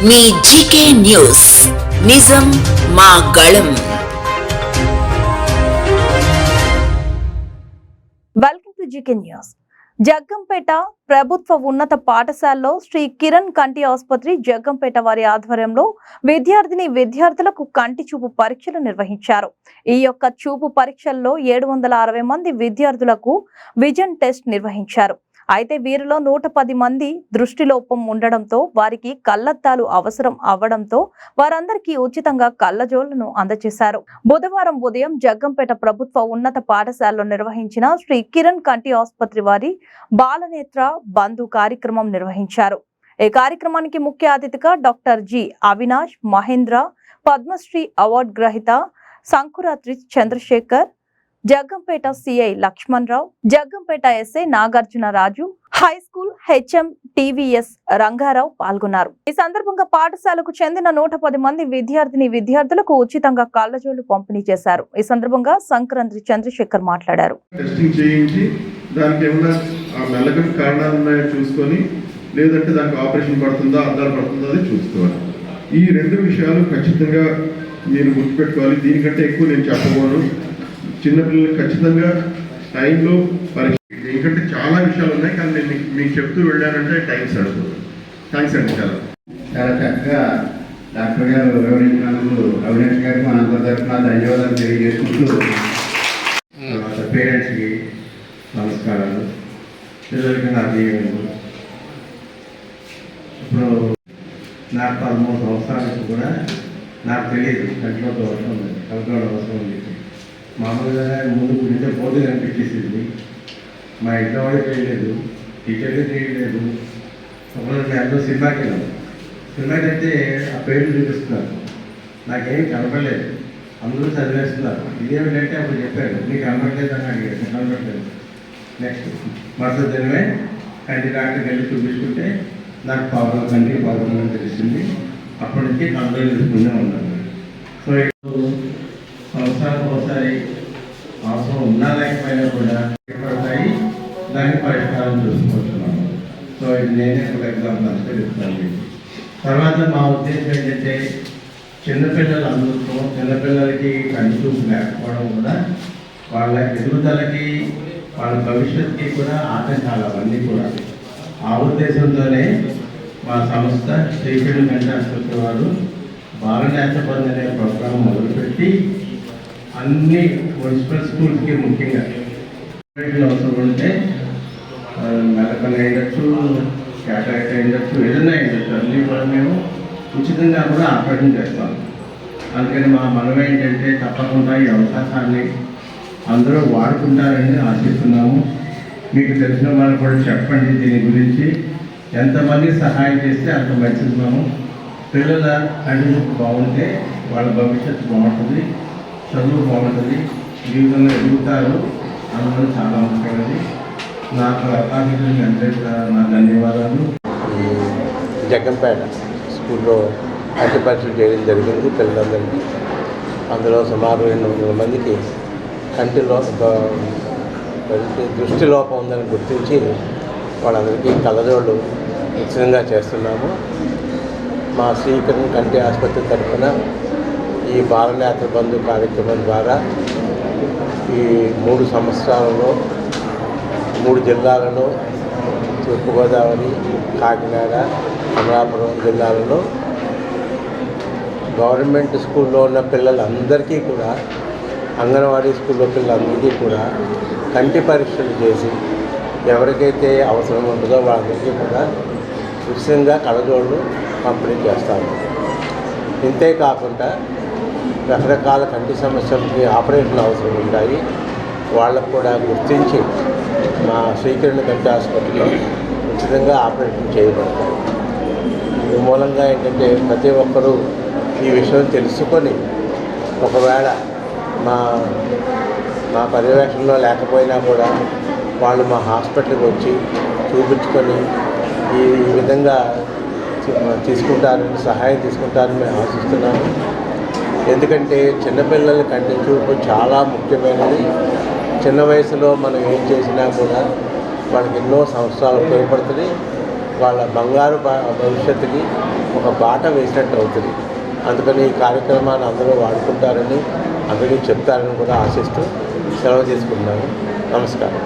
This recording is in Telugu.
మీ జీకే న్యూస్ నిజం మా గళం. Welcome to GK news. Jaggampeta ప్రభుత్వ ఉన్నత పాఠశాలలో శ్రీ కిరణ్ కంటి ఆసుపత్రి జగ్గంపేట వారి ఆధ్వర్యంలో విద్యార్థులకు కంటి చూపు పరీక్షలు నిర్వహించారు. ఈ యొక్క చూపు పరీక్షల్లో 760 మంది విద్యార్థులకు విజన్ టెస్ట్ నిర్వహించారు. అయితే వీరిలో 110 మంది దృష్టిలోపం ఉండడంతో వారికి కళ్లద్దాలు అవసరం అవ్వడంతో వారందరికీ ఉచితంగా కళ్లజోళ్లను అందజేశారు. బుధవారం ఉదయం జగ్గంపేట ప్రభుత్వ ఉన్నత పాఠశాలలో నిర్వహించిన శ్రీ కిరణ్ కంటి ఆసుపత్రి వారి బాలనేత్ర బంధు కార్యక్రమం నిర్వహించారు. ఈ కార్యక్రమానికి ముఖ్య అతిథిగా doctor G Avinash Mahendra, Padmashri award గ్రహీత Sankurathri Chandrasekhar, Jaggampeta CI Lakshman Rao, Jaggampeta SI Nagarjuna Raju, high school HM TVS Rangarao పాల్గొన్నారు. ఈ సందర్భంగా పాఠశాలకు చెందిన 110 మంది విద్యార్థులకు ఉచితంగా కళ్లజోళ్లు పంపిణీ చేశారు. ఈ సందర్భంగా సంక్రాంతి చంద్రశేఖర్ మాట్లాడారు. లేదంటే దానికి ఆపరేషన్ పడుతుందా, అద్దాలు పడుతుందా అది చూసుకోవాలి. ఈ రెండు విషయాలు ఖచ్చితంగా మీరు గుర్తుపెట్టుకోవాలి. దీనికంటే ఎక్కువ నేను చెప్పబోను. చిన్నపిల్లలకి ఖచ్చితంగా టైంలో పరీక్ష, ఎందుకంటే చాలా విషయాలు ఉన్నాయి, కానీ నేను మీకు చెప్తూ వెళ్ళానంటే టైం సరిపోదు. థ్యాంక్స్ అండి. చాలా చక్కగా డాక్టర్ గారు వివరించినందుకు అవినాష్ గారికి మన అందరి తరఫున ధన్యవాదాలు తెలియజేసుకుంటూ, పేరెంట్స్కి నమస్కారాలు, పిల్లలకి నా దీవెనలు. ఇప్పుడు నాకు 13 సంవత్సరాలకు కూడా నాకు తెలియదు కంట్లో దోషం ఉంది, కంట్లో అవసరం ఉంది. మామూలుగా ముందు గురించి పోతే కనిపించేసింది. మా ఇంట్లో వాళ్ళు చేయలేదు, టీచర్లు చేయలేదు. ఒకరోజు అందరూ సినిమాకి వెళ్ళాము. సినిమాకి అయితే ఆ పేర్లు చూపిస్తున్నారు, నాకేం కనపడలేదు. అందరూ చదివేస్తున్నారు. ఇదేమిటంటే అప్పుడు చెప్పారు, నీకు కనపడలేదు అని అడిగారు. కనపడలేదు. నెక్స్ట్ మరుసటి దినమే కంటి డాక్టర్కి వెళ్ళి చూపించుకుంటే నాకు కంటికి ప్రాబ్లం అని తెలిసింది. అప్పటి నుంచి కంట్రోల్ చేసుకునే ఉన్నాను. సో ఇప్పుడు సంవత్సరానికి ఒకసారి అవసరం ఉన్నా లేకపోయినా కూడా ఏర్పడతాయి, దానికి పరిష్కారం చూసుకుంటున్నాను. సో ఇది నేనే ఒక ఎగ్జాంపుల్ చెప్తాను. తర్వాత మా ఉద్దేశం ఏంటంటే చిన్నపిల్లలు అందరితో చిన్నపిల్లలకి కంటి చూపు లేకపోవడం కూడా వాళ్ళ ఎదుగుదలకి, వాళ్ళ భవిష్యత్తుకి కూడా ఆటంకాలు అవన్నీ కూడా. ఆ ఉద్దేశంతోనే మా సంస్థ శ్రీ కిరణ్ కంటి ఆసుపత్రి వారు బాలనేత్ర బంధు అనే ప్రోగ్రాం మొదలుపెట్టి అన్ని మున్సిపల్ స్కూల్స్కి ముఖ్యంగా అవసరం ఉంటే మెలకలు అయ్యొచ్చు, క్యాటరాక్ట్ అయ్యొచ్చు, ఏదైనా అయ్యొచ్చు, అన్నీ కూడా మేము ఉచితంగా కూడా ఆపరేషన్ చేస్తాం. అందుకని మా మనం ఏంటంటే తప్పకుండా ఈ అవకాశాన్ని అందరూ వాడుకుంటారని ఆశిస్తున్నాము. మీకు తెలిసిన వాళ్ళు కూడా చెప్పండి దీని గురించి. ఎంతమంది సహాయం చేస్తే అంత మంచిది. మేము పిల్లల కంటి బాగుంటే వాళ్ళ భవిష్యత్తు బాగుంటుంది, చదువు బాగుంటుంది, జీవితంలో ఎదుగుతారు. అందులో చాలా ముఖ్యమైనది. నాకు అవకాశం అందరికీ నా ధన్యవాదాలు. జగ్గంపేట స్కూల్లో కంటి పరీక్షలు చేయడం జరిగింది పిల్లలందరికీ. అందులో సుమారు 200 మందికి కంటిలో దృష్టి లోపం ఉందని గుర్తించి వాళ్ళందరికీ కళ్ళజోళ్ళు ఉచితంగా చేస్తున్నాము. మా శ్రీ కిరణ్ కంటి ఆసుపత్రి తరఫున ఈ బాలనేత్ర బంధు కార్యక్రమం ద్వారా ఈ 3 సంవత్సరాలలో 3 జిల్లాలలో, తూర్పుగోదావరి, కాకినాడ, అమలాపురం జిల్లాలలో గవర్నమెంట్ స్కూల్లో ఉన్న పిల్లలందరికీ కూడా, అంగన్వాడీ స్కూల్లో పిల్లలందరికీ కూడా కంటి పరీక్షలు చేసి ఎవరికైతే అవసరం ఉంటుందో వాళ్ళందరికీ కూడా ఉచితంగా కళ్ళజోళ్ళు పంపిణీ చేస్తాము. ఇంతే కాకుండా రకరకాల కంటి సమస్యలకి ఆపరేషన్ అవసరం ఉంటాయి. వాళ్ళకు కూడా గుర్తించి మా శ్రీ కిరణ్ కంటి ఆసుపత్రిలో ఉచితంగా ఆపరేషన్ చేయబడతాయి. ఈ మూలంగా ఏంటంటే ప్రతి ఒక్కరూ ఈ విషయం తెలుసుకొని ఒకవేళ మా పర్యవేక్షణలో లేకపోయినా కూడా వాళ్ళు మా హాస్పిటల్కి వచ్చి చూపించుకొని ఈ విధంగా సహాయం తీసుకుంటారని మేము ఆశిస్తున్నాము. ఎందుకంటే చిన్నపిల్లల కంటి చూపు చాలా ముఖ్యమైనది. చిన్న వయసులో మనం ఏం చేసినా కూడా వాళ్ళకి ఎన్నో సంవత్సరాలు ఉపయోగపడుతుంది. వాళ్ళ బంగారు భవిష్యత్తుకి ఒక బాట వేసినట్టు అవుతుంది. అందుకని ఈ కార్యక్రమాన్ని అందరూ వాడుకుంటారని అందరికీ చెప్తారని కూడా ఆశిస్తూ సెలవు తీసుకుంటున్నాను. నమస్కారం.